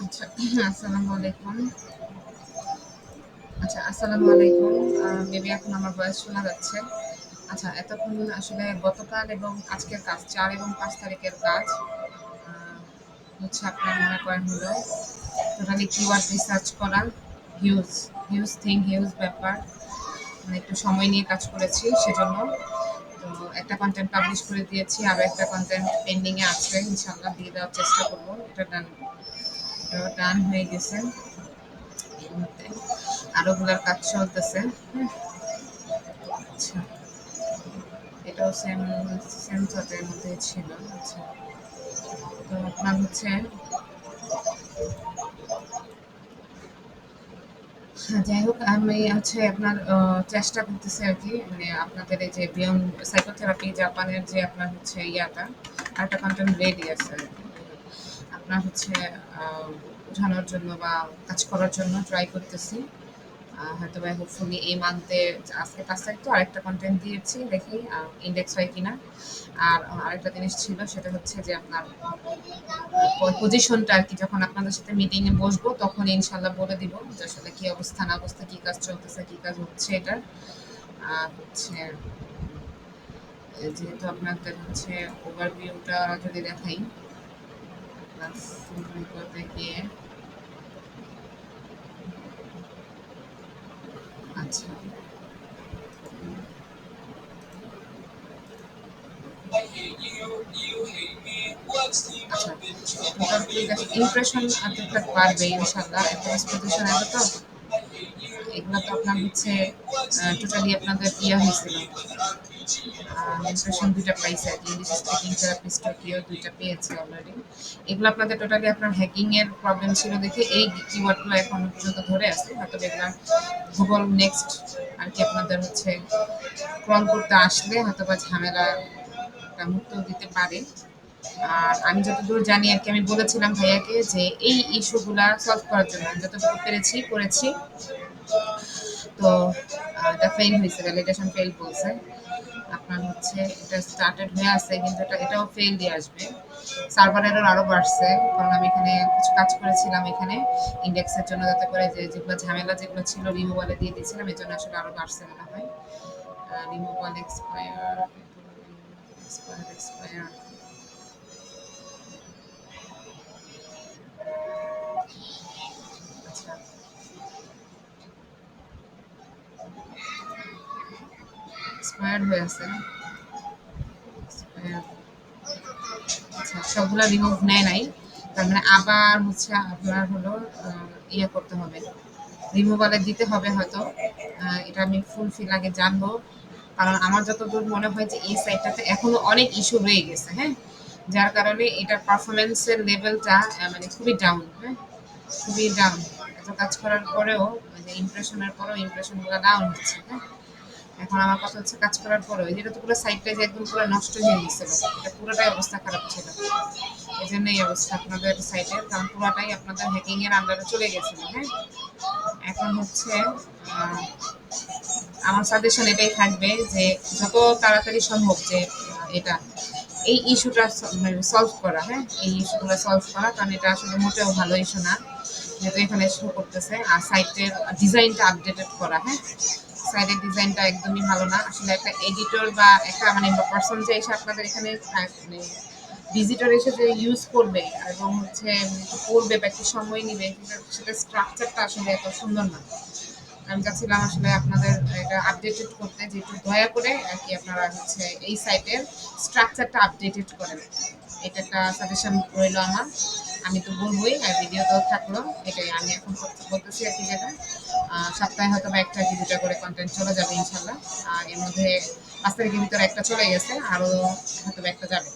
আচ্ছা, আসসালামু আলাইকুম। আচ্ছা, আসসালামু আলাইকুম। মেবি এখন আমার ভয়েস শোনা যাচ্ছে। আচ্ছা, এতক্ষণ আসলে গতকাল এবং আজকের কাজ ৪ এবং ৫ তারিখের কাজ আ হচ্ছে আপনার মনে করেন হলো টোটালি কিওয়ার্ড রিসার্চ করা। হিউজ, হিউজ থিং, হিউজ ব্যাপার। মানে একটু সময় নিয়ে কাজ করেছি সেজন্য। তো একটা কনটেন্ট পাবলিশ করে দিয়েছি। আরো একটা কনটেন্ট পেন্ডিং এ আছে। ইনশাআল্লাহ দিয়ে দেওয়ার চেষ্টা করব। এটাও ডান হয়ে গেছে। এই মুহূর্তে আরো গুলার কাজ চলতেছে। হুম, আচ্ছা, এটাও সেম সেম থটের মধ্যে ছিল। আচ্ছা, তো আপনার হচ্ছে হ্যাঁ, যাই হোক আমি হচ্ছে আপনার চেষ্টা করতেছি আর কি মানে আপনাদের এই যে বিয়ন্ড সাইকোথেরাপি জাপানের যে আপনার হচ্ছে ইয়াটা আরেকটা কন্টেন্ট রেডি আছে আর কি। আপনার হচ্ছে উঠানোর জন্য বা কাজ করার জন্য ট্রাই করতেছি। হয়তো বা হোপফুলি এই মান্থে আজকে ৫ তারিখ তো আরেকটা কনটেন্ট দিয়েছি দেখি ইনডেক্স হয় কিনা। আর আরেকটা জিনিস ছিল সেটা হচ্ছে যে আপনার পজিশনটা আর কি যখন আপনাদের সাথে মিটিং এ বসবো তখন ইনশাল্লাহ বলে দিব যে আসলে কি অবস্থা না অবস্থা কি কাজ চলতেছে কি কাজ হচ্ছে এটার। হচ্ছে যেহেতু আপনাদের হচ্ছে ওভারভিউটা যদি দেখাই আপনার ফুল রিপোর্টে গিয়ে আচ্ছা আচ্ছা টোটাল ঠিক আছে ইমপ্রেশন এতটা পারবে ইনশাল্লাহ এত পজিশন এত তো এগুলো তো আপনার হচ্ছে টোটালি আপনাদের ইয়ে হয়েছিল ইমপ্রেশন ২টা পাইছে আর কি ইংলিশ স্পিকিং থেরাপিস্ট টোকিও ২টা পেয়েছে অলরেডি। এগুলো আপনাদের টোটালি আপনার হ্যাকিং এর প্রবলেম ছিল দেখে এই কিওয়ার্ডগুলো এখন পর্যন্ত ধরে আছে হয়তো এগুলা গুগল নেক্সট আর কি আপনাদের হচ্ছে ক্রল করতে আসলে হয়তো বা ঝামেলা মুক্ত দিতে পারে। আর আমি যতদূর জানি আর কি আমি বলেছিলাম ভাইয়াকে যে এই ইস্যুগুলা সলভ করার জন্য আমি যতটুকু পেরেছি করেছি। তো এটা ফেইল হয়েছে ভ্যালিডেশন ফেইল বলছে আপনার হচ্ছে এটা স্টার্টেড হয়ে আছে কিন্তু এটাও ফেইল দিয়ে আসবে সার্ভার এরর আরো বাড়ছে কারণ আমি এখানে কিছু কাজ করেছিলাম এখানে ইন্ডেক্সের জন্য যাতে করে যে যেগুলো ঝামেলা যেগুলো ছিল রিমুভালে দিয়ে দিয়েছিলাম এই জন্য আসলে আরো বাড়ছে মনে হয় রিমুভাল এক্সপায়ার এক্সপায়ার এক্সপায়ার আচ্ছা এক্সপায়ার হয়ে আছে এক্সপায়ার আচ্ছা সবগুলা রিমুভ নেয় নাই তার মানে আবার হচ্ছে আপনার হলো ইয়ে করতে হবে রিমুভালে দিতে হবে হয়তো এটা আমি ফুলফিল আগে জানবো কারণ আমার যতদূর মনে হয় যে এই সাইটটাতে এখনো অনেক ইস্যু রয়ে গেছে হ্যাঁ যার কারণে এটার পারফরমেন্সের লেভেলটা মানে খুবই ডাউন হ্যাঁ খুবই ডাউন এত কাজ করার পরেও যে ইমপ্রেশনের পরেও ইমপ্রেশনগুলো ডাউন হচ্ছে হ্যাঁ এখন আমার কথা হচ্ছে কাজ করার পরেও এটা তো পুরো সাইটটা যে একদম পুরো নষ্ট হয়ে গেছিল এটা পুরোটাই অবস্থা খারাপ ছিল এই জন্য এই অবস্থা আপনাদের সাইটের কারণ পুরোটাই আপনাদের হ্যাকিং এর আন্ডারে চলে গেছিল হ্যাঁ এখন হচ্ছে আহ, আমার সাজেশন এটাই থাকবে যে যত তাড়াতাড়ি সম্ভব যে এটা এই ইস্যুটা সলভ করা হ্যাঁ এই ইস্যুগুলো সলভ করা কারণ এটা আসলে মোটেও ভালো ইস্যু না যেহেতু এখানে শো করতেছে আর সাইটের ডিজাইনটা আপডেটেড করা হ্যাঁ সাইটের ডিজাইনটা একদমই ভালো না আসলে একটা এডিটর বা একটা মানে পার্সন যে এসে আপনাদের এখানে মানে ভিজিটর এসে যে ইউজ করবে এবং হচ্ছে পড়বে বা একটু সময় নিবে সেটা স্ট্রাকচারটা আসলে এত সুন্দর না আমি চাচ্ছিলাম আসলে আপনাদের এটা আপডেটেড করতে যে একটু দয়া করে আর কি আপনারা হচ্ছে এই সাইটের স্ট্রাকচারটা আপডেটেড করেন এটা একটা সাজেশন রইলো আমার আমি তো বলবোই আর ভিডিওতেও থাকলো এটাই আমি এখন বলতেছি আর কি যেটা সপ্তাহে হয়তো বা একটা কি দুটা করে কন্টেন্ট চলে যাবে ইনশাল্লাহ আর এর মধ্যে ৫ তারিখের ভিতরে একটা চলে গেছে আরও হয়তো বা একটা যাবে